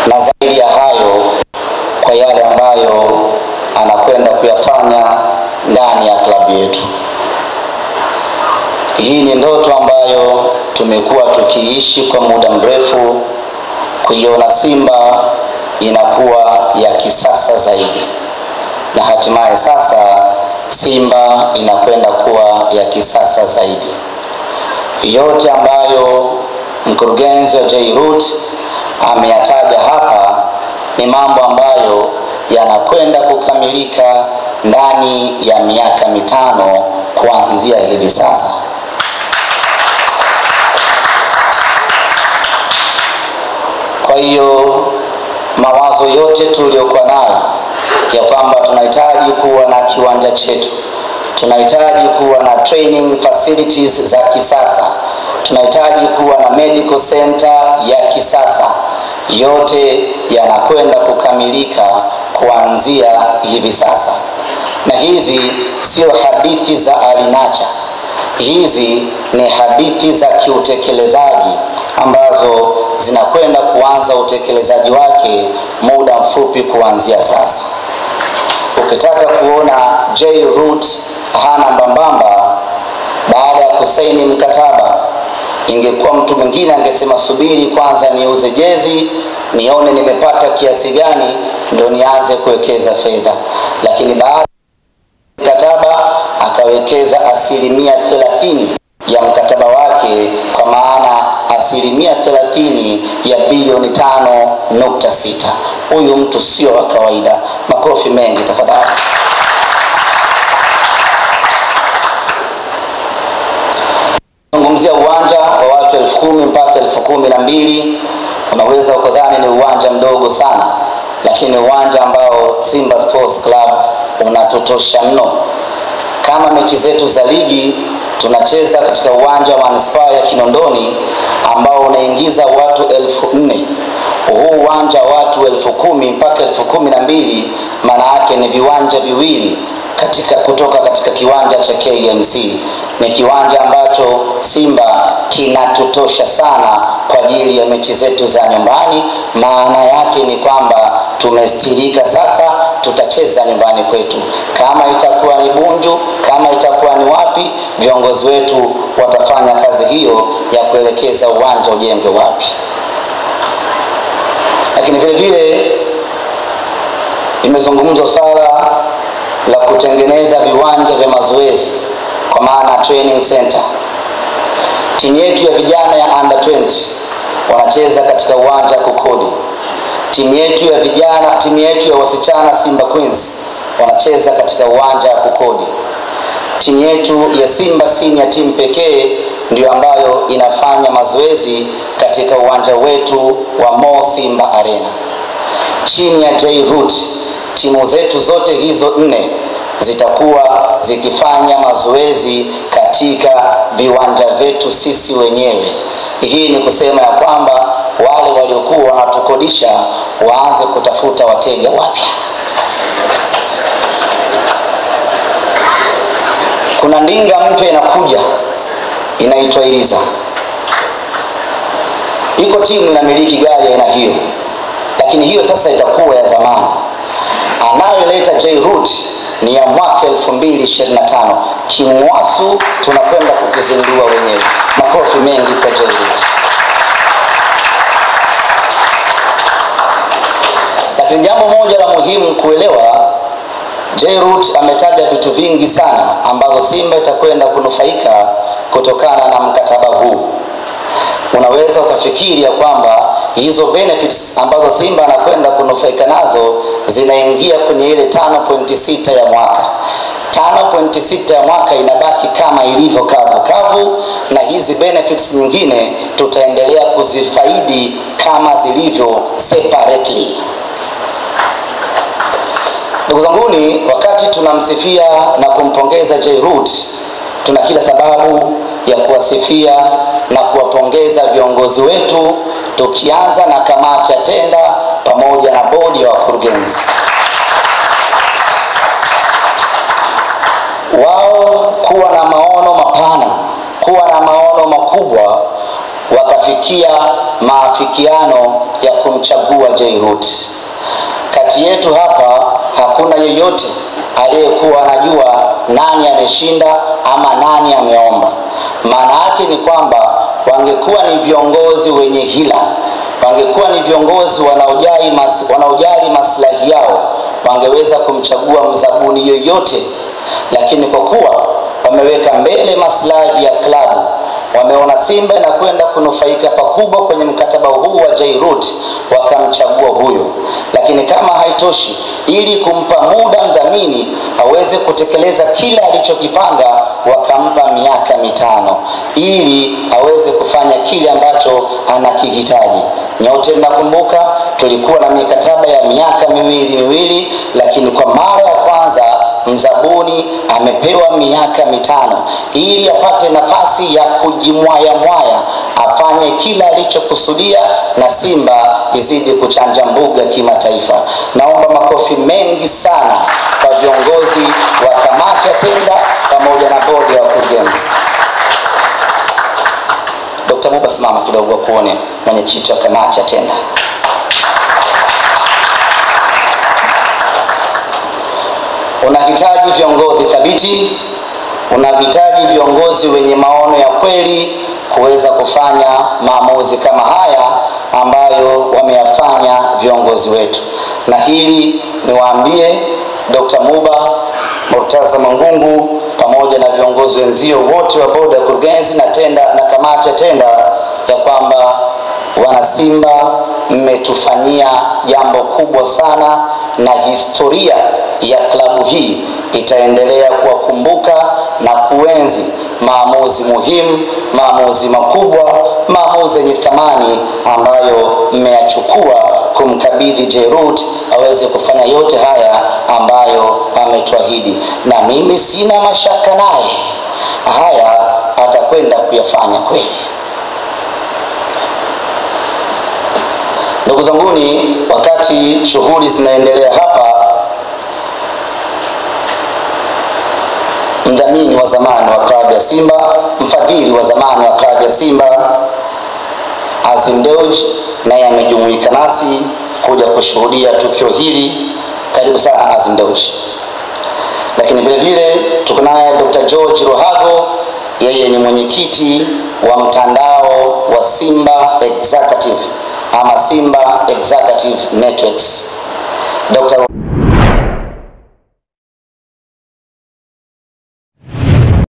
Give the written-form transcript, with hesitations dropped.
na zaidi ya hayo kwa yale ambayo anakwenda kuyafanya ndani ya klabu yetu. Hii ni ndoto ambayo tumekuwa tukiishi kwa muda mrefu, kuiona Simba inakuwa ya kisasa zaidi, na hatimaye sasa Simba inakwenda kuwa ya kisasa zaidi. Yote ambayo mkurugenzi wa J-Root ameyataja hapa ni mambo ambayo yanakwenda kukamilika ndani ya miaka 5 kuanzia hivi sasa. Kwa hiyo mawazo yote tuliyokuwa nayo ya kwamba tunahitaji kuwa na kiwanja chetu, tunahitaji kuwa na training facilities za kisasa, tunahitaji kuwa na medical center ya kisasa, yote yanakwenda kukamilika kuanzia hivi sasa. Na hizi sio hadithi za alinacha, hizi ni hadithi za kiutekelezaji ambazo zinakwenda kuanza utekelezaji wake muda mfupi kuanzia sasa. Ukitaka kuona J-Root hana mbambamba baada ya kusaini mkataba, ingekuwa mtu mwingine angesema subiri kwanza niuze jezi nione nimepata kiasi gani ndio nianze kuwekeza fedha, lakini baada ya mkataba akawekeza 30% ya mkataba wake, kwa maana 30% ya bilioni 5.6. Huyu mtu sio wa kawaida. Makofi mengi tafadhali. Zungumzia uwanja wa watu 10,000 mpaka 12,000. Unaweza ukadhani ni uwanja mdogo sana, lakini uwanja ambao Simba Sports Club unatutosha mno. Kama mechi zetu za ligi tunacheza katika uwanja wa Manispaa ya Kinondoni ambao unaingiza watu 4,000. Huu uwanja watu 10,000 mpaka 12,000, maana yake ni viwanja viwili kutoka katika kiwanja cha KMC. Ni kiwanja ambacho Simba kinatutosha sana kwa ajili ya mechi zetu za nyumbani. Maana yake ni kwamba tumestirika sasa, tutacheza nyumbani kwetu. Kama itakuwa ni Bunju, kama itakuwa ni wapi, viongozi wetu watafanya kazi hiyo ya kuelekeza uwanja ujengwe wapi. Lakini vile vile imezungumzwa swala la kutengeneza viwanja vya mazoezi, kwa maana training center. Timu yetu ya vijana ya under 20 wanacheza katika uwanja kukodi. Timu yetu ya wasichana Simba Queens wanacheza katika uwanja kukodi. Timu yetu ya Simba Senior Team pekee ndio ambayo inafanya mazoezi katika uwanja wetu wa Mo Simba Arena. Chini ya J-Root, timu zetu zote hizo 4 zitakuwa zikifanya mazoezi katika viwanja vyetu sisi wenyewe. Hii ni kusema ya kwamba wale waliokuwa wanatukodisha waanze kutafuta wateja wapya. Kuna ndinga mpya inakuja, inaitwa Iliza. Iko timu inamiliki gari aina hiyo, lakini hiyo sasa itakuwa ya zamani. Anayoleta J-Root ni ya mwaka 2025. Kimwasu tunakwenda kukizindua wenyewe. Makofi mengi kwa J-Root. Lakini jambo moja la muhimu kuelewa, J-Root ametaja vitu vingi sana ambazo Simba itakwenda kunufaika kutokana na mkataba huu. Unaweza ukafikiri ya kwamba hizo benefits ambazo Simba anakwenda kunufaika nazo zinaingia kwenye ile 5.6 ya mwaka. 5.6 ya mwaka inabaki kama ilivyo kavu, na hizi benefits nyingine tutaendelea kuzifaidi kama zilivyo separately. Ndugu zanguni, wakati tunamsifia na kumpongeza J-Root, tuna kila sababu ya kuwasifia na kuwapongeza viongozi wetu, tukianza na kamati ya tenda pamoja na bodi ya wakurugenzi. Wao kuwa na maono mapana, kuwa na maono makubwa, wakafikia maafikiano ya kumchagua Jairut. Kati yetu hapa hakuna yeyote aliyekuwa anajua nani ameshinda ama nani ameomba. Maana yake ni kwamba wangekuwa ni viongozi wenye hila, wangekuwa ni viongozi wanaojali maslahi yao, wangeweza kumchagua mzabuni yoyote. Lakini kwa kuwa wameweka mbele maslahi ya klabu, wameona Simba na kwenda kunufaika pakubwa kwenye mkataba huu wa Jairut, wakamchagua huyo. Lakini kama haitoshi, ili kumpa muda mdhamini aweze kutekeleza kila alichokipanga, wakampa miaka 5 ili aweze kufanya kile ambacho anakihitaji. Nyote mnakumbuka tulikuwa na mikataba ya miaka miwili, lakini kwa mara ya kwanza mzabuni amepewa miaka 5 ili apate nafasi ya kujimwaya afanye kila alichokusudia na Simba izidi kuchanja mbuga kimataifa. Naomba makofi mengi sana kwa viongozi wa kamati ya tenda pamoja na bodi ya wakurugenzi. Dr. Muba, simama kidogo kuone mwenyekiti wa kamati ya tenda. Unahitaji viongozi thabiti, unahitaji viongozi wenye maono ya kweli kuweza kufanya maamuzi kama haya ambayo wameyafanya viongozi wetu. Na hili niwaambie Dr. Muba, Murtaza Mangungu pamoja na viongozi wenzio wote wa bodi ya kurugenzi na tenda na kamati ya tenda ya kwamba wana Simba mmetufanyia jambo kubwa sana, na historia ya klabu hii itaendelea kuwakumbuka na kuenzi maamuzi muhimu, maamuzi makubwa, maamuzi yenye thamani ambayo mmeyachukua kumkabidhi Jairut aweze kufanya yote haya ambayo ametuahidi. Na mimi sina mashaka naye, haya atakwenda kuyafanya kweli. Ndugu zanguni, wakati shughuli zinaendelea hapa, mdhamini wa zamani wa klabu ya Simba, mfadhili wa zamani wa klabu ya Simba, Azim Dewji, naye amejumuika nasi kuja kushuhudia tukio hili. Karibu sana Azim Dewji. Lakini vile vile tuko naye Dr. George Ruhago, yeye ni mwenyekiti wa mtandao wa Simba Executive ama Simba Executive Networks. Dr.